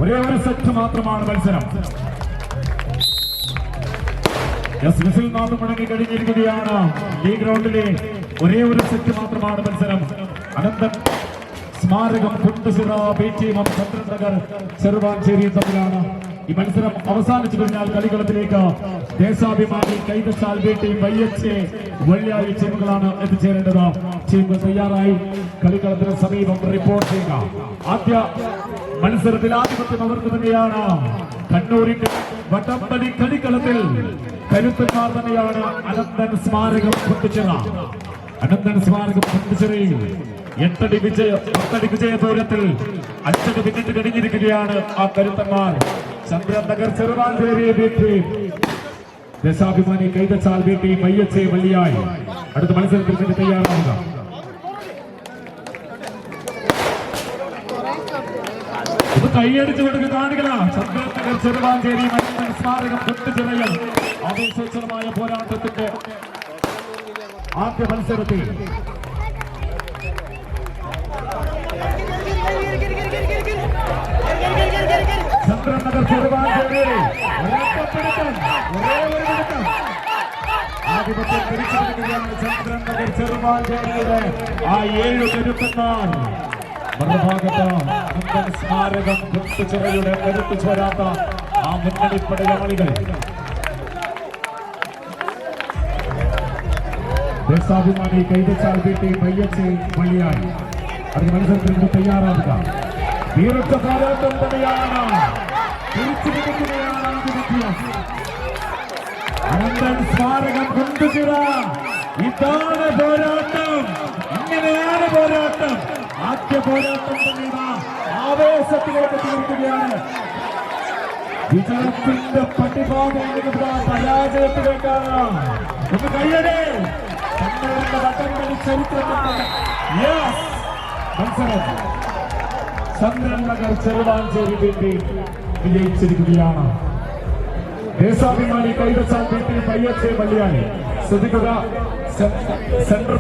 ഒരേ ഒരു സെറ്റ് മാത്രമാണ് മത്സരം. വിസിൽ നാഥം മുടങ്ങി കഴിഞ്ഞിരിക്കുകയാണ്. ലീഗ് റൗണ്ടിലെ ഒരേ ഒരു സെറ്റ് മാത്രമാണ് മത്സരം. അനന്തൻ സ്മാരകം കുണ്ടുചിറ ബി ടീമും ചന്ദ്രനഗർ ചെറുവാഞ്ചേരിയും തമ്മിലാണ്. ഈ മത്സരം അവസാനിച്ചു കഴിഞ്ഞാൽ കളികളത്തിലേക്ക് ദേശാഭിമാനി കൈതച്ചാൽ ബി ടീം വൈഎച്ച് വെള്ളിയാഴ്ച ടീമുകളാണ് എത്തിച്ചേരേണ്ടത്. ടീമുകൾ തയ്യാറായി കളികളത്തിന് സമീപം റിപ്പോർട്ട് ചെയ്യുക. ആദ്യ മത്സരത്തിൽ ആധിപത്യം അവർക്ക് തന്നെയാണ്. കണ്ണൂരിന്റെ വട്ടംപടി കളിക്കളത്തിൽ കരുത്തന്മാർ തന്നെയാണ് അനന്തൻ സ്മാരകം കുണ്ടുചിറ. അനന്തൻ സ്മാരകം കുണ്ടുചിറയിൽ 8 വിജയ ദൂരത്തിൽ 5 പിന്നിട്ട് കഴിഞ്ഞിരിക്കുകയാണ് ആ കരുത്തന്മാർ. Chandranagar Cheruvancheri B team, Deshabhimani Kaithachal B team YH വെള്ളിയായി. അടുത്ത മത്സരത്തിൽ തന്നെ തയ്യാറാവുക. ഇത് കൈയടിച്ചു കൊടുക്കുക കാണികള. ചന്ദ്രനഗർ ചെറുവാഞ്ചേരി അനന്തൻ സ്മാരകം കുണ്ടുചിറയിൽ ആവേശോജ്വലമായ പോരാട്ടത്തിന്റെ ആദ്യ മത്സരത്തിൽ ചന്ദ്രനഗർ ചെറുവാഞ്ചേരി ആധിപത്യം തിരിച്ചെടുക്കുകയാണ്. ചന്ദ്രനഗർ ചെറുവാഞ്ചേരിയുടെ ആ 7 കരുത്തന്മാർ. മറുഭാഗത്ത് അനന്തൻ സ്മാരകം കുണ്ടുചിറയുടെ കരുത്തു ചോരാത്ത ആ മുന്നണിപ്പടയാളികൾ. Deshabhimani Kaithachal B team YH വെള്ളിയായി. അതിന് മത്സരത്തിന് തയ്യാറാവുക. വീരൊറ്റ പോരാട്ടം തന്നെയാണ്. തിരിച്ചുപിടിക്കുകയാണ് അനന്തൻ സ്മാരകം കുണ്ടുചിറ. ഇതാണ് പോരാട്ടം, ഇങ്ങനെയാണ് പോരാട്ടം. ആദ്യ പോരാട്ടം തന്നെ ആവേശത്തിലേക്ക് തീർക്കുകയാണ്. വിജയത്തിന്റെ പട്ടിഭാഗം പരാജയത്തിലേക്കാണ്. ഒന്ന് കയ്യടേ. കണ്ണൂരിന്റെ വട്ടംകളി ചരിത്രത്തിന്റെ മത്സരം ചന്ദ്രനഗർ ചെറുവാഞ്ചേരി ബി ടീം വിജയിച്ചിരിക്കുകയാണ്. Deshabhimani Kaithachal B team YH വെള്ളിയായി. ശ്രദ്ധിക്കുക, സെൻട്രൽ